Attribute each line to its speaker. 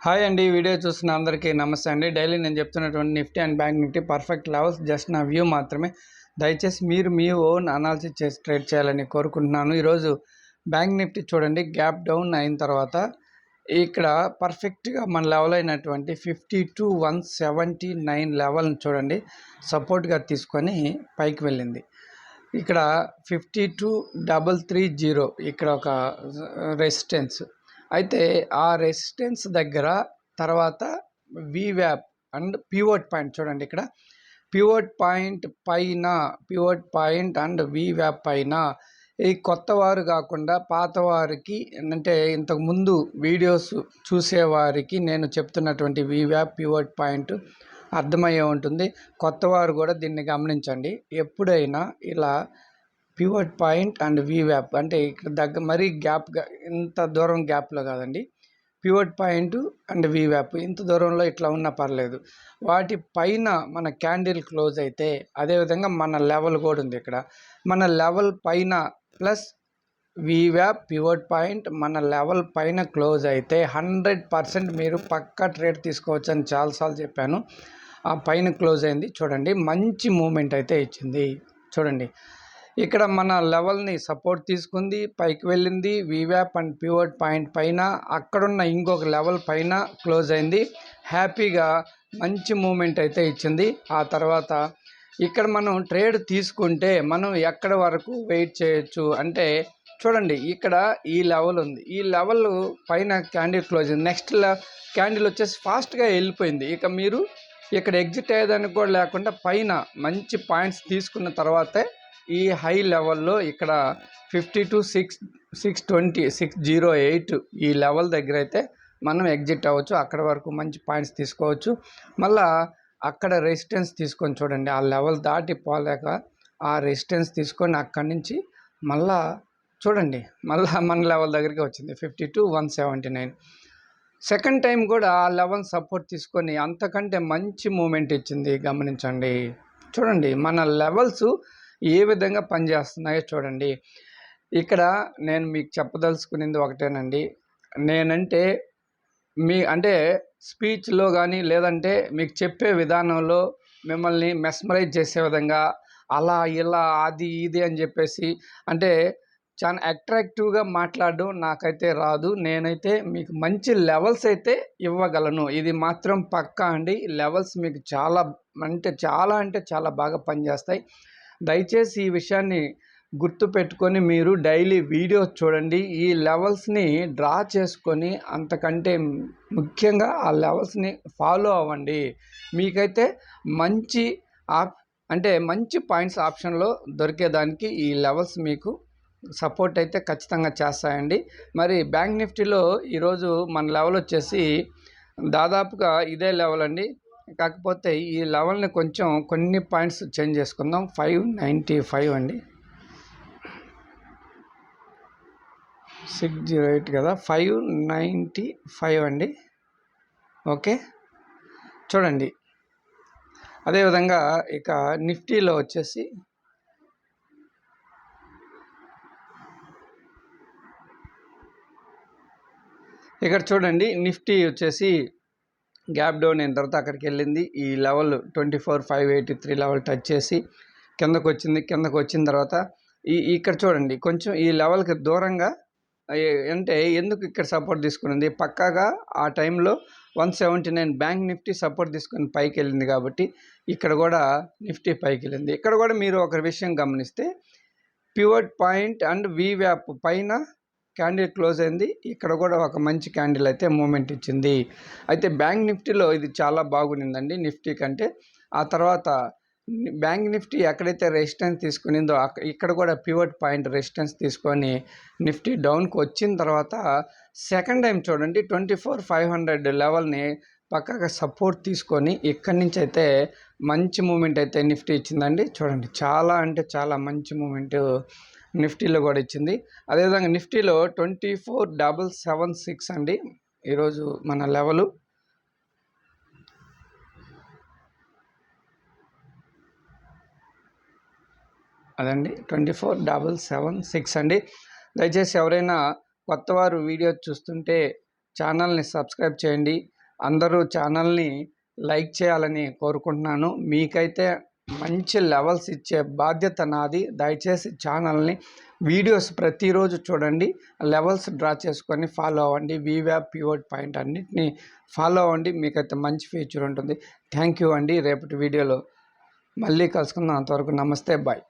Speaker 1: Hi అండి. Video చూస్తున్న అందరికీ నమస్తే అండి. డైలీ నేను చెప్తున్నటువంటి Nifty and bank Nifty perfect levels just నా వ్యూ మాత్రమే. దయచేసి మీరు మీ ఓన్ అనాలిసిస్ చేసి ట్రేడ్ చేయాలని కోరుకుంటున్నాను. ఈరోజు బ్యాంక్ నిఫ్టీ చూడండి, గ్యాప్ డౌన్ అయిన తర్వాత ఇక్కడ పర్ఫెక్ట్గా మన లెవెల్ అయినటువంటి 52,179 లెవెల్ని చూడండి సపోర్ట్గా తీసుకొని పైకి వెళ్ళింది. ఇక్కడ 52,330 ఇక్కడ ఒక రెసిస్టెన్స్. అయితే ఆ రెసిస్టెన్స్ దగ్గర తర్వాత వీవ్యాప్ అండ్ పివోట్ పాయింట్ చూడండి, ఇక్కడ పివోట్ పాయింట్ పైన పివోట్ పాయింట్ అండ్ వీవ్యాప్ పైన ఈ కొత్త వారు కాకుండా పాత వారికి, అంటే ఇంతకుముందు వీడియోస్ చూసేవారికి నేను చెప్తున్నటువంటి వీవ్యాప్ పివోట్ పాయింట్ అర్థమయ్యే ఉంటుంది. కొత్త వారు కూడా దీన్ని గమనించండి. ఎప్పుడైనా ఇలా పివట్ పాయింట్ అండ్ వీవ్యాప్ అంటే ఇక్కడ దగ్గర మరీ గ్యాప్గా ఇంత దూరం గ్యాప్లో కాదండి, పివట్ పాయింట్ అండ్ వీవ్యాప్ ఇంత దూరంలో ఇట్లా ఉన్నా పర్లేదు. వాటి పైన మన క్యాండిల్ క్లోజ్ అయితే అదేవిధంగా మన లెవెల్ కూడా ఉంది. ఇక్కడ మన లెవెల్ పైన ప్లస్ వీవ్యాప్ పివట్ పాయింట్ మన లెవెల్ పైన క్లోజ్ అయితే 100% మీరు పక్కా ట్రేడ్ తీసుకోవచ్చు అని చాలాసార్లు చెప్పాను. ఆ పైన క్లోజ్ అయింది చూడండి, మంచి మూమెంట్ అయితే ఇచ్చింది చూడండి. ఇక్కడ మన లెవెల్ని సపోర్ట్ తీసుకుంది, పైకి వెళ్ళింది. వీవ్యాప్ అండ్ పివట్ పాయింట్ పైన అక్కడున్న ఇంకొక లెవెల్ పైన క్లోజ్ అయింది. హ్యాపీగా మంచి మూమెంట్ అయితే ఇచ్చింది. ఆ తర్వాత ఇక్కడ మనం ట్రేడ్ తీసుకుంటే మనం ఎక్కడి వరకు వెయిట్ చేయొచ్చు అంటే చూడండి, ఇక్కడ ఈ లెవెల్ ఉంది, ఈ లెవెల్ పైన క్యాండిల్ క్లోజ్ అయింది. నెక్స్ట్ క్యాండిల్ వచ్చేసి ఫాస్ట్గా వెళ్ళిపోయింది. ఇక మీరు ఇక్కడ ఎగ్జిట్ అయ్యేదానికి కూడా లేకుండా పైన మంచి పాయింట్స్ తీసుకున్న తర్వాతే ఈ హై లెవెల్లో ఇక్కడ 52,608 ఈ లెవెల్ దగ్గర అయితే మనం ఎగ్జిట్ అవ్వచ్చు. అక్కడ వరకు మంచి పాయింట్స్ తీసుకోవచ్చు. మళ్ళా అక్కడ రెసిస్టెన్స్ తీసుకొని చూడండి, ఆ లెవెల్ దాటి పోలేక ఆ రెసిస్టెన్స్ తీసుకొని అక్కడి నుంచి మళ్ళా చూడండి, మళ్ళీ మన లెవెల్ దగ్గరికి వచ్చింది 52,179. సెకండ్ టైం కూడా ఆ లెవెల్ సపోర్ట్ తీసుకొని అంతకంటే మంచి మూమెంట్ ఇచ్చింది. గమనించండి, చూడండి మన లెవెల్స్ ఏ విధంగా పనిచేస్తున్నాయో చూడండి. ఇక్కడ నేను మీకు చెప్పదలుచుకునేది ఒకటేనండి. నేనంటే అంటే స్పీచ్లో కానీ లేదంటే మీకు చెప్పే విధానంలో మిమ్మల్ని మెస్మరైజ్ చేసే విధంగా అలా ఇలా అది ఇది అని చెప్పేసి అంటే చాలా అట్రాక్టివ్గా మాట్లాడడం నాకైతే రాదు. నేనైతే మీకు మంచి లెవెల్స్ అయితే ఇవ్వగలను, ఇది మాత్రం పక్కా అండి. లెవెల్స్ మీకు చాలా అంటే చాలా బాగా పనిచేస్తాయి. దయచేసి ఈ విషయాన్ని గుర్తుపెట్టుకొని మీరు డైలీ వీడియోస్ చూడండి. ఈ లెవెల్స్ని డ్రా చేసుకొని అంతకంటే ముఖ్యంగా ఆ లెవెల్స్ని ఫాలో అవ్వండి. మీకైతే మంచి మంచి పాయింట్స్ ఆప్షన్లో దొరికేదానికి ఈ లెవెల్స్ మీకు సపోర్ట్ అయితే ఖచ్చితంగా చేస్తాయండి. మరి బ్యాంక్ నిఫ్టీలో ఈరోజు మన లెవెల్ వచ్చేసి దాదాపుగా ఇదే లెవెల్ అండి. కాకపోతే ఈ లెవెల్ని కొంచెం కొన్ని పాయింట్స్ చేంజ్ చేసుకుందాం. 595 అండి, 608 కదా, 595 అండి. ఓకే చూడండి. అదేవిధంగా ఇక నిఫ్టీలో వచ్చేసి ఇక్కడ చూడండి, నిఫ్టీ వచ్చేసి గ్యాప్ డౌన్ అయిన తర్వాత అక్కడికి వెళ్ళింది. ఈ లెవెల్ 24,583 లెవెల్ టచ్ చేసి కిందకు వచ్చిన తర్వాత ఇక్కడ చూడండి కొంచెం ఈ లెవెల్కి దూరంగా అంటే ఎందుకు ఇక్కడ సపోర్ట్ తీసుకునింది, పక్కాగా ఆ టైంలో 179 బ్యాంక్ నిఫ్టీ సపోర్ట్ తీసుకొని పైకి వెళ్ళింది కాబట్టి ఇక్కడ కూడా నిఫ్టీ పైకి వెళ్ళింది. ఇక్కడ కూడా మీరు ఒక విషయం గమనిస్తే పివట్ పాయింట్ అండ్ వీవ్యాప్ పైన క్యాండిల్ క్లోజ్ అయింది. ఇక్కడ కూడా ఒక మంచి క్యాండిల్ అయితే మూమెంట్ ఇచ్చింది. అయితే బ్యాంక్ నిఫ్టీలో ఇది చాలా బాగుండిందండి నిఫ్టీ కంటే. ఆ తర్వాత బ్యాంక్ నిఫ్టీ ఎక్కడైతే రెసిస్టెన్స్ తీసుకునిందో ఇక్కడ కూడా పివట్ పాయింట్ రెసిస్టెన్స్ తీసుకొని నిఫ్టీ డౌన్కి వచ్చిన తర్వాత సెకండ్ టైం చూడండి 24,500 లెవెల్ని పక్కగా సపోర్ట్ తీసుకొని ఇక్కడి నుంచి అయితే మంచి మూమెంట్ అయితే నిఫ్టీ ఇచ్చిందండి. చూడండి, చాలా అంటే చాలా మంచి మూమెంట్ నిఫ్టీలో కూడా ఇచ్చింది. అదేవిధంగా నిఫ్టీలో 24,776 అండి ఈరోజు మన లెవెలు. అదండి 24,776 అండి. దయచేసి ఎవరైనా కొత్తవారు వీడియో చూస్తుంటే ఛానల్ని సబ్స్క్రైబ్ చేయండి. అందరూ ఛానల్ని లైక్ చేయాలని కోరుకుంటున్నాను. మీకైతే మంచి లెవెల్స్ ఇచ్చే బాధ్యత నాది. దయచేసి ఛానల్ని వీడియోస్ ప్రతిరోజు చూడండి, లెవెల్స్ డ్రా చేసుకొని ఫాలో అవ్వండి. వీవ్యాప్ పివట్ పాయింట్ అన్నిటిని ఫాలో అవ్వండి, మీకైతే మంచి ఫ్యూచర్ ఉంటుంది. థ్యాంక్ యూ అండి. రేపటి వీడియోలో మళ్ళీ కలుసుకుందాం. అంతవరకు నమస్తే, బాయ్.